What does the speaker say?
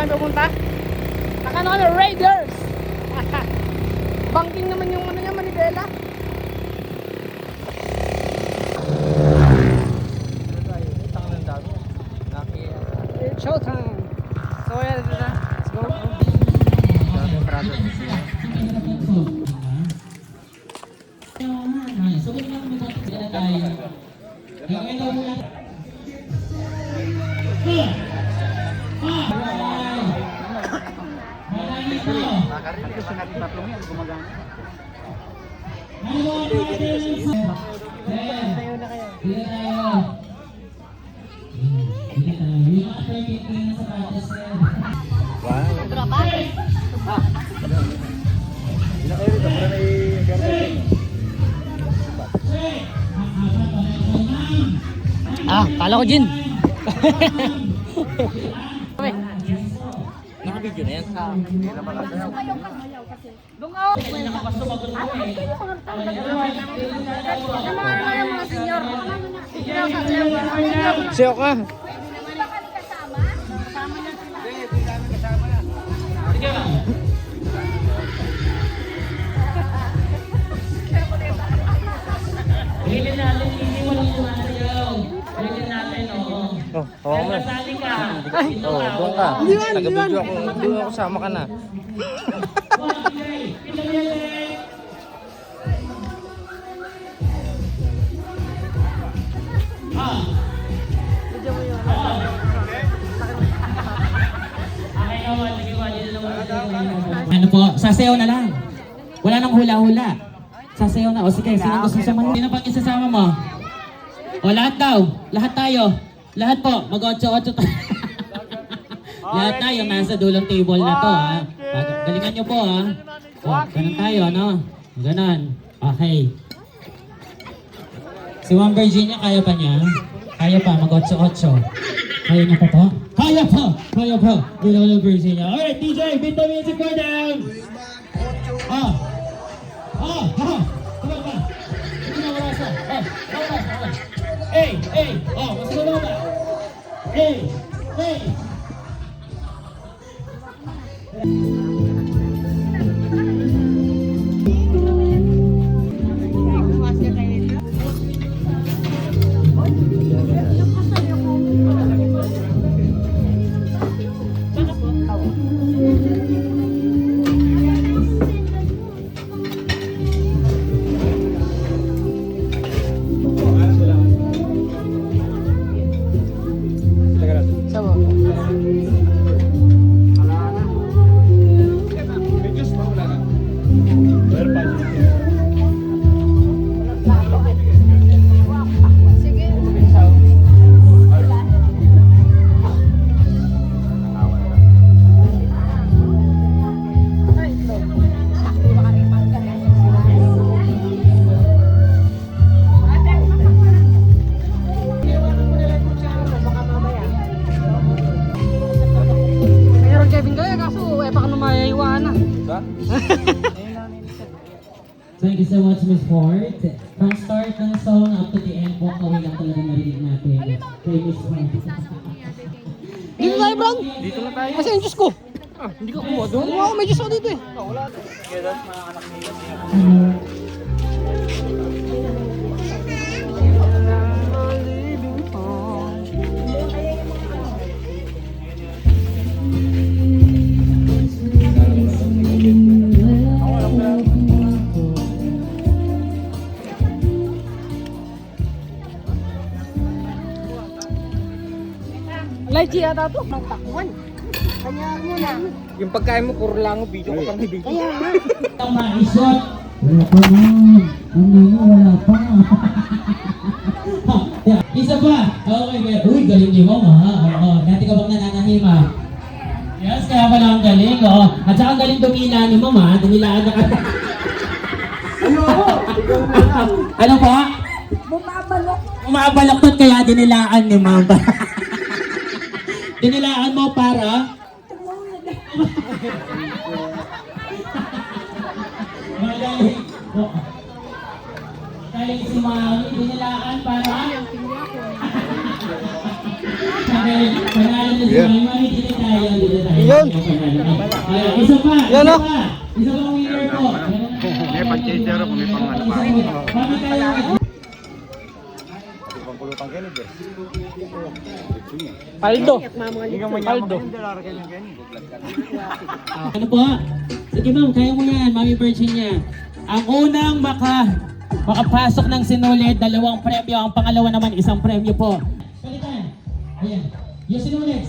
kami pupunta? Nakano kami, Raiders! Banking naman yung ano niya, Manibela. It's showtime! So yeah, let's go. Ah, kala ko Jin. Naka-video na yan? Siyo ka. Oh, oo nga. Oh, doon ka. Taga-video ako. Doon ako, sama ka na. Ano po, sasayaw na lang. Wala nang hula-hula. Sasayaw na. O sige, sino gusto sumama? Sino pang isasama mo? O lahat daw. Lahat tayo. Lahat po. Mag-8-8 tayo. Lahat tayo. Nasa dulong table na to. Ha? Galingan nyo po. Ha? O, ganun tayo. No? Ganon. Okay. Si Juan Virginia, kaya pa niya? Kaya pa. Mag-8-8. Kaya niya pa po? Kaya pa! Kaya pa! Juan Virginia. Alright, DJ, beat the music for them! Ah! Ah! Ah! Tama ba? Hindi na wala sa. Hey! Hey! Oh, mas gulo ba? Hey! Hey! Thank you so much, Miss Ford. From start ng song up to the end, walk away lang talaga narinig natin. Kay Miss Ford. Dito tayo, Brown. Dito na tayo. Kasi yung Diyos ko. Ah, hindi ko kumuha doon. Wow, may Diyos ako dito eh. Wala. Lychee yata ito. Nang takwan. Kanya mo na. Yung pagkain mo, puro lang video ko pang video. Kaya nga. Ang maisot. Wala pa na. Wala pa. Isa pa. Okay, uy, galing ni Mom ha. Oo, dati ka bang nananahima? Yes, kaya pala ang galing. Oo. At saka ang galing dumila ni Mom ha. Dumilaan na ka. Ano po? Bumabalok. Umabalaktot kaya dinilaan ni Mom. Dinilaan mo para? Magaling. Galing si Mami, dinilaan para? Panalo na si Mami. Dito tayo. Yun. Isa pa. Yan, oh. Isa pa winner po. May pang-chaser ako, may pang ano pa. Mami tayo. Pang-kulutang Kennedy eh. Paldo. Hindi mo Paldo. Ano po? Sige ma'am, kaya mo yan. Mami Virginia. Ang unang makapasok ng sinulit, 2 premyo. Ang pangalawa naman, 1 premyo po. Palitan. Ayan. Yung sinulit.